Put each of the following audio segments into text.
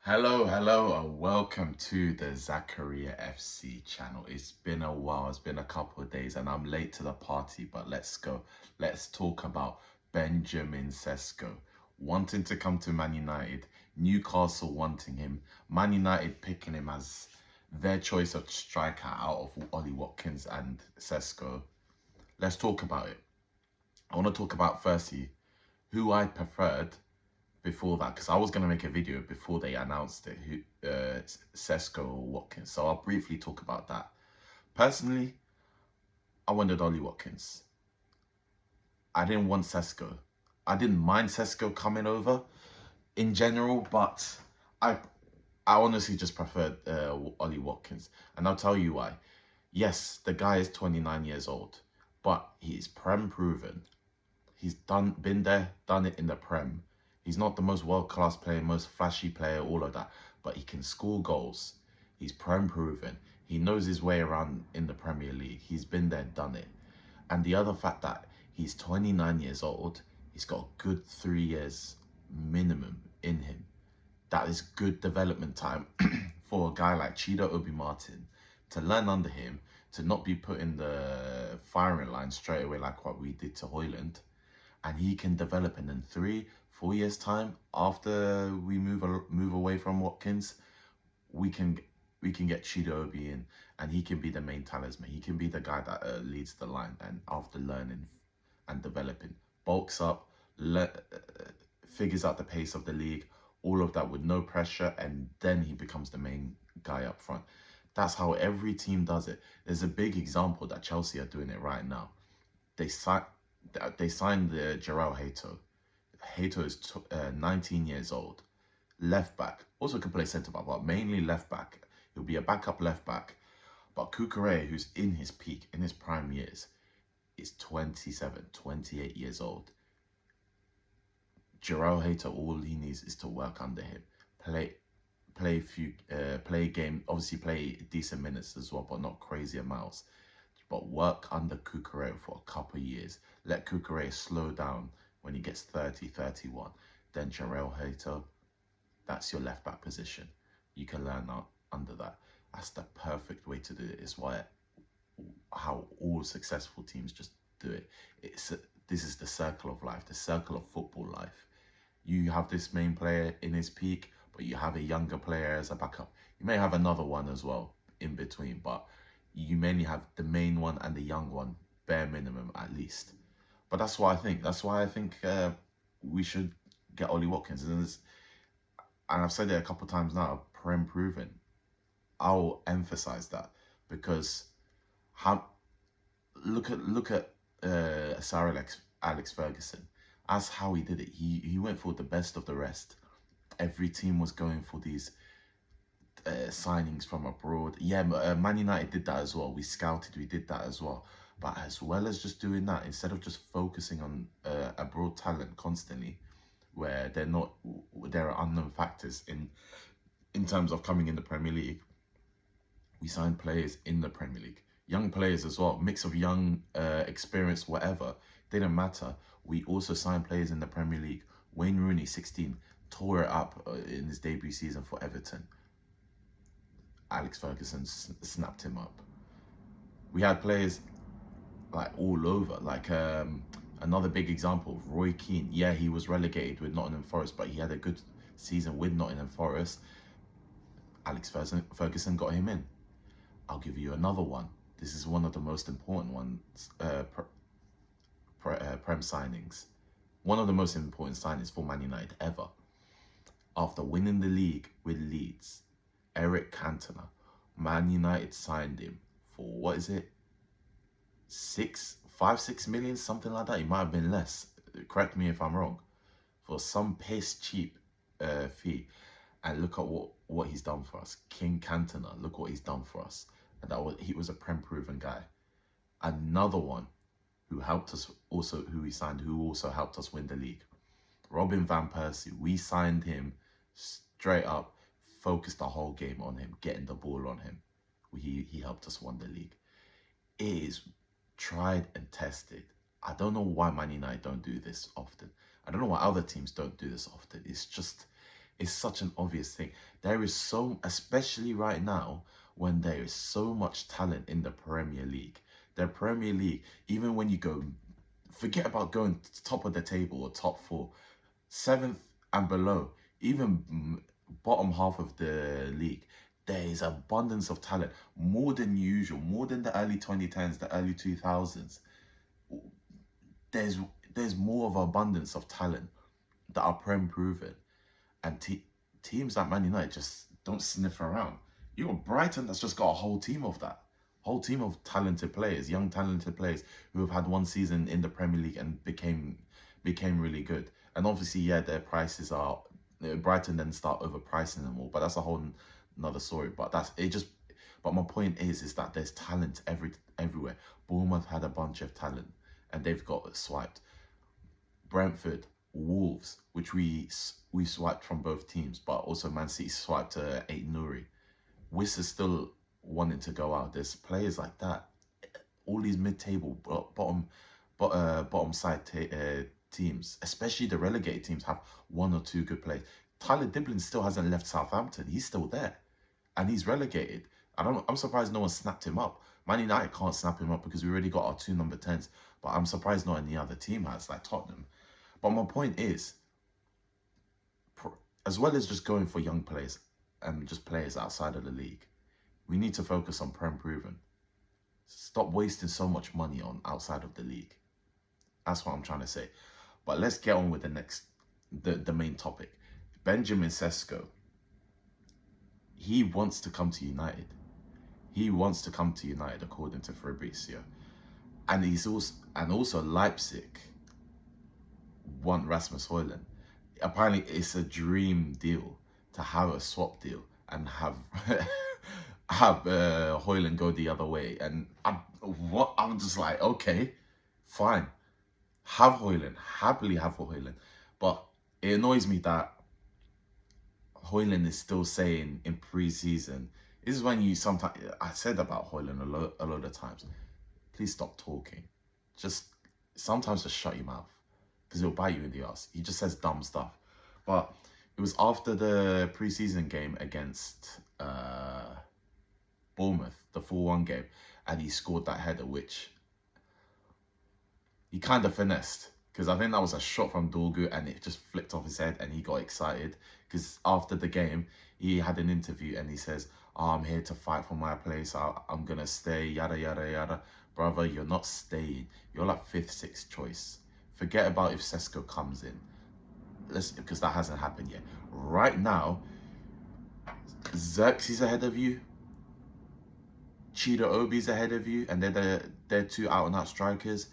Hello, and welcome to the Zachariah FC channel. It's been a while, it's been a couple of days, and I'm late to the party, but let's go. Let's talk about Benjamin Sesko wanting to come to Man United, Newcastle wanting him, Man United picking him as their choice of striker out of Ollie Watkins and Sesko. Let's talk about it. I want to talk about firstly who I preferred before that, because I was going to make a video before they announced it, Sesko or Watkins. So I'll briefly talk about that. Personally, I wanted Ollie Watkins. I didn't want Sesko. I didn't mind Sesko coming over in general, but I honestly just preferred Ollie Watkins. And I'll tell you why. Yes, the guy is 29 years old, but he's Prem proven. He's been there, done it in the Prem. He's not the most world-class player, most flashy player, all of that, but he can score goals. He's Prem proven. He knows his way around in the Premier League. He's been there, done it. And the other fact that he's 29 years old, he's got a good 3 years minimum in him. That is good development time for a guy like Chido Obi Martin to learn under him, to not be put in the firing line straight away like what we did to Hoyland. And he can develop, and in 3-4 years time, after we move away from Watkins, we can get Chido Obi in, and he can be the main talisman. He can be the guy that leads the line, and after learning and developing, bulks up, figures out the pace of the league, all of that with no pressure, and then he becomes the main guy up front. That's how every team does it. There's a big example that Chelsea are doing it right now. They signed Jarrell Hato. Hato is 19 years old, left back. Also can play centre back, but mainly left back. He'll be a backup left back. But Cucurella, who's in his peak, in his prime years, is 27, 28 years old. Jarrell Hato, all he needs is to work under him, play game, obviously play decent minutes as well, but not crazy amounts. But work under Cucurella for a couple of years. Let Cucurella slow down when he gets 30, 31. Then Jarrell Hato, that's your left back position. You can learn out under that. That's the perfect way to do it. It's how all successful teams just do it. This is the circle of life, the circle of football life. You have this main player in his peak, but you have a younger player as a backup. You may have another one as well in between, but you mainly have the main one and the young one, bare minimum at least. But that's what I think. That's why I think we should get Ollie Watkins. And I've said it a couple of times now, Prem proven. I'll emphasize that because look at Sir Alex Ferguson. That's how he did it. He went for the best of the rest. Every team was going for these signings from abroad. Yeah, Man United did that as well. We did that as well. But as well as just doing that, instead of just focusing on abroad talent constantly, where there are unknown factors in terms of coming in the Premier League, we signed players in the Premier League. Young players as well, mix of young, experience, whatever, didn't matter. We also signed players in the Premier League. Wayne Rooney, 16, tore it up in his debut season for Everton. Alex Ferguson snapped him up. We had players like all over, like another big example, Roy Keane. Yeah, he was relegated with Nottingham Forest, but he had a good season with Nottingham Forest. Alex Ferguson got him in. I'll give you another one. This is one of the most important ones, Prem signings. One of the most important signings for Man United ever. After winning the league with Leeds, Eric Cantona, Man United signed him for, what is it? 5-6 million, something like that. It might have been less. Correct me if I'm wrong. For some piss cheap fee. And look at what he's done for us. King Cantona, look what he's done for us. And he was a Prem proven guy. Another one who helped us also, who we signed, who also helped us win the league. Robin van Persie. We signed him straight up, focused the whole game on him, getting the ball on him. He helped us win the league. It is tried and tested. I don't know why Man United don't do this often. I don't know why other teams don't do this often. It's just, It's such an obvious thing. There is so, especially right now, when there is so much talent in the Premier League. The Premier League, even when you go, forget about going to top of the table or top four, seventh and below, even bottom half of the league, there is abundance of talent, more than usual, more than the early 2010s, the early 2000s. There's there's more of abundance of talent that are prem proven, and teams like Man United just don't sniff around. You got Brighton that's just got a whole team of that, whole team of talented players, young talented players who have had one season in the Premier League and became really good. And obviously, yeah, their prices are Brighton then start overpricing them all, but that's a whole another story. But that's it. Just but my point is that there's talent everywhere. Bournemouth had a bunch of talent and they've got swiped. Brentford, Wolves, which we swiped from both teams, but also Man City swiped Eight Nuri. Wiss is still wanting to go out. There's players like that. All these mid-table, bottom side teams, especially the relegated teams, have one or two good players. Tyler Diblin still hasn't left Southampton. He's still there, and he's relegated. I'm surprised no one snapped him up. Man United can't snap him up because we already got our two number 10s. But I'm surprised not any other team has, like Tottenham. But my point is, as well as just going for young players and just players outside of the league, we need to focus on Prem proven. Stop wasting so much money on outside of the league. That's what I'm trying to say. But let's get on with the main topic. Benjamin Sesko. He wants to come to United. He wants to come to United, according to Fabrizio. And also Leipzig want Rasmus Højlund. Apparently, it's a dream deal to have a swap deal and have Højlund go the other way. And I'm just like, okay, fine, have Højlund, happily have Højlund. But it annoys me that Højlund is still saying in pre-season. This is when I said about Højlund a lot of times. Please stop talking. Sometimes just shut your mouth, because it'll bite you in the ass. He just says dumb stuff. But it was after the preseason game against Bournemouth, the 4-1 game, and he scored that header, which he kind of finessed, because I think that was a shot from Dorgu and it just flicked off his head and he got excited. Because after the game, he had an interview and he says, oh, I'm here to fight for my place. I'm going to stay, yada, yada, yada. Brother, you're not staying. You're like 5th, 6th choice. Forget about if Sesko comes in. Because that hasn't happened yet. Right now, Xerxes ahead of you. Chido Obi's ahead of you. And they're two out-and-out strikers.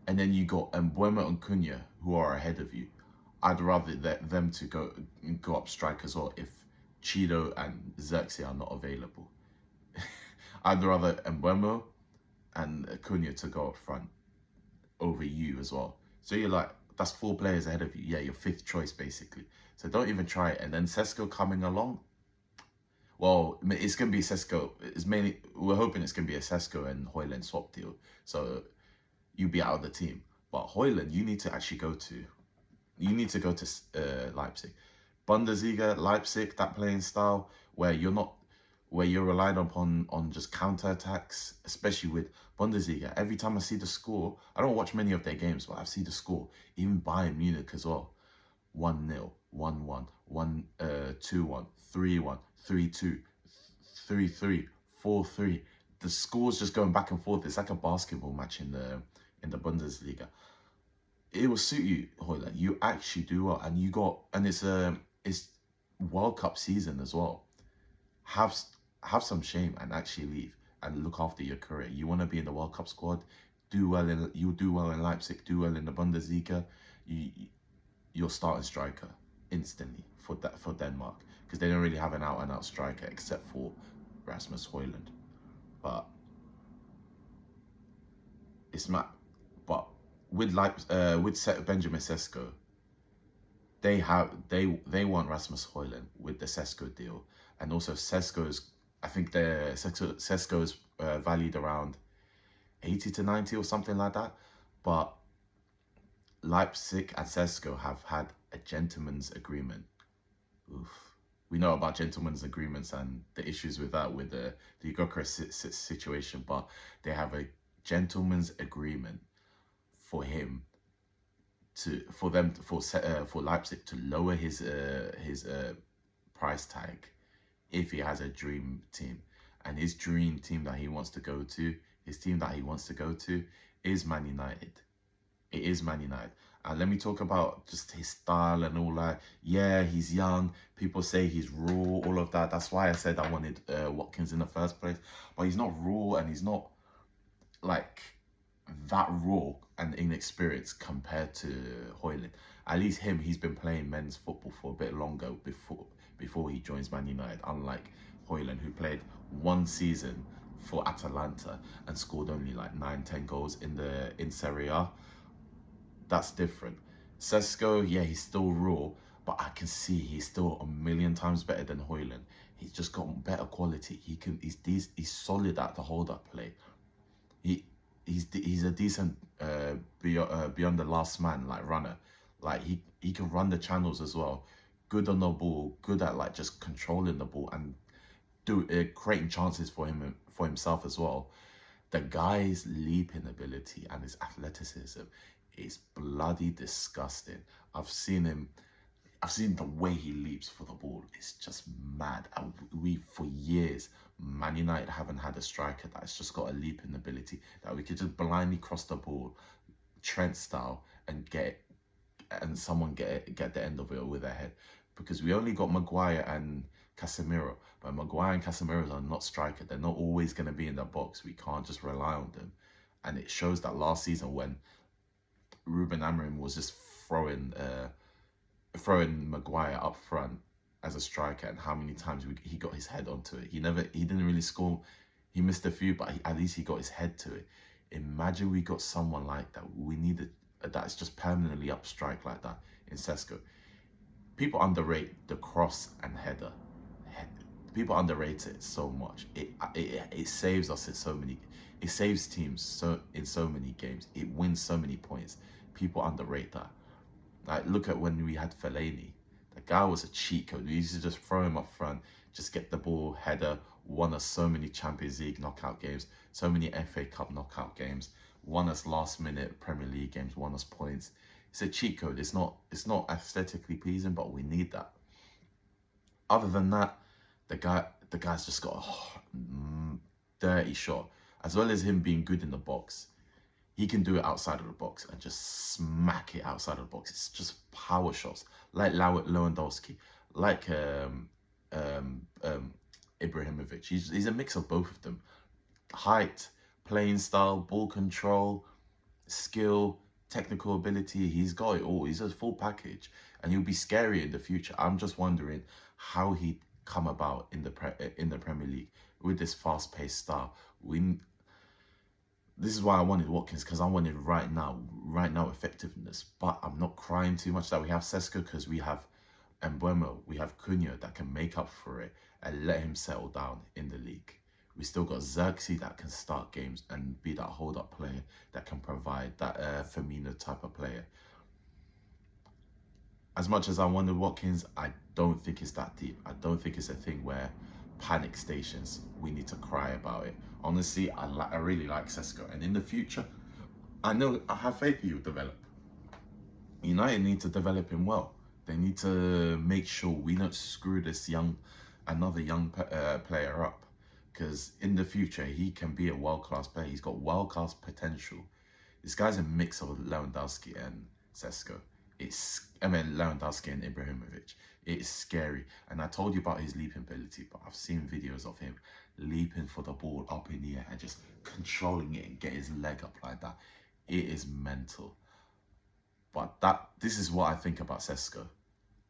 And then you got Mbeumo and Cunha, who are ahead of you. I'd rather them to go up strike as well if Chido and Xerxes are not available. I'd rather Mbeumo and Cunha to go up front over you as well. So you're like, that's 4 players ahead of you. Yeah, you're 5th choice basically. So don't even try it. And then Sesko coming along. Well, it's going to be Sesko. We're hoping it's going to be a Sesko and Højlund swap deal. So you'll be out of the team. But Højlund, you need to actually go to Leipzig. Bundesliga, Leipzig, that playing style where you're relied upon on just counter-attacks, especially with Bundesliga. Every time I see the score, I don't watch many of their games, but I see the score, even Bayern Munich as well. 1-0, 1-1, 2-1, 3-1, 3-2, 3-3, 4-3. The score's just going back and forth. It's like a basketball match in the Bundesliga. It will suit you, Højlund. You actually do well, and it's World Cup season as well. Have some shame and actually leave and look after your career. You want to be in the World Cup squad, you'll do well in Leipzig, do well in the Bundesliga. You're starting striker instantly for Denmark, because they don't really have an out-and-out striker except for Rasmus Højlund. But it's mad. But with Benjamin Sesko, they want Rasmus Højlund with the Sesko deal, and also I think Sesko is valued around 80 to 90 or something like that. But Leipzig and Sesko have had a gentleman's agreement Oof. We know about gentlemen's agreements and the issues with that, with the Gyökeres situation, but they have a gentleman's agreement for him for Leipzig to lower his price tag if he has a dream team. And his dream team that he wants to go to, his team that he wants to go to is Man United. It is Man United. And let me talk about just his style and all that. Yeah, he's young. People say he's raw, all of that. That's why I said I wanted Watkins in the first place. But he's not raw, and he's not like that raw and inexperienced compared to Højlund. At least he's been playing men's football for a bit longer before he joins Man United, unlike Højlund, who played one season for Atalanta and scored only like 9-10 goals in Serie A. That's different. Sesko, yeah, he's still raw, but I can see he's still a million times better than Højlund. He's just got better quality. He's solid at the hold-up play. He's a decent beyond the last man like runner. Like he can run the channels as well. Good on the ball. Good at like just controlling the ball and creating chances for himself as well. The guy's leaping ability and his athleticism is bloody disgusting. I've seen the way he leaps for the ball. It's just mad. And for years, Man United haven't had a striker that's just got a leaping ability that we could just blindly cross the ball, Trent style, and someone get the end of it with their head. Because we only got Maguire and Casemiro, but Maguire and Casemiro are not striker. They're not always going to be in the box. We can't just rely on them. And it shows that last season when Ruben Amorim was just throwing Maguire up front as a striker, and how many times he got his head onto it. He didn't really score. He missed a few, but at least he got his head to it. Imagine we got someone like that. We needed that's just permanently up strike like that in Sesko. People underrate the cross and header. People underrate it so much. It saves us in so many. It saves teams in so many games. It wins so many points. People underrate that. Like, look at when we had Fellaini. The guy was a cheat code. We used to just throw him up front, just get the ball, header, won us so many Champions League knockout games, so many FA Cup knockout games, won us last minute Premier League games, won us points. It's a cheat code. It's not aesthetically pleasing, but we need that. Other than that, the guy's just got a dirty shot. As well as him being good in the box, he can do it outside of the box and just smack it outside of the box. It's just power shots, like Lewandowski, like Ibrahimovic. He's a mix of both of them. Height, playing style, ball control, skill, technical ability. He's got it all. He's a full package, and he'll be scary in the future. I'm just wondering how he'd come about in the Premier League with this fast-paced style. This is why I wanted Watkins, because I wanted right now effectiveness. But I'm not crying too much that we have Sesko, because we have Mbeumo, we have Cunha that can make up for it and let him settle down in the league. We still got Xerxes that can start games and be that hold-up player that can provide that Firmino type of player. As much as I wanted Watkins, I don't think it's that deep. I don't think it's a thing where panic stations, we need to cry about it. Honestly, I really like Sesko, and in the future, I have faith he will develop. United need to develop him well. They need to make sure we don't screw this another young player up, because in the future he can be a world-class player. He's got world-class potential. This guy's a mix of Lewandowski and Sesko. Lewandowski and Ibrahimovic. It's scary. And I told you about his leaping ability, but I've seen videos of him leaping for the ball up in the air and just controlling it and get his leg up like that. It is mental. But this is what I think about Sesko.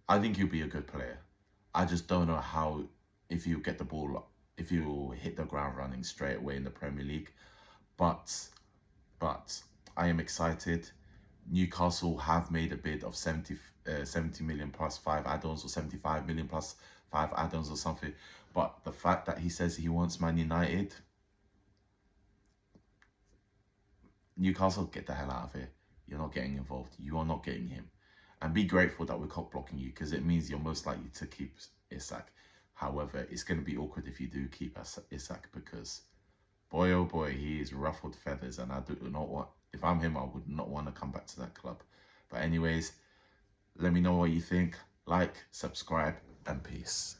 I think he'll be a good player. I just don't know if he'll get the ball, if he'll hit the ground running straight away in the Premier League. But I am excited. Newcastle have made a bid of 70 million plus 5 add-ons, or 75 million plus 5 add-ons or something. But the fact that he says he wants Man United, Newcastle, get the hell out of here. You're not getting involved. You are not getting him. And be grateful that we're cock blocking you, because it means you're most likely to keep Isak. However, it's going to be awkward if you do keep Isak, because boy, oh boy, he is ruffled feathers, and I do not want, if I'm him, I would not want to come back to that club. But anyways, let me know what you think. Like, subscribe, and peace.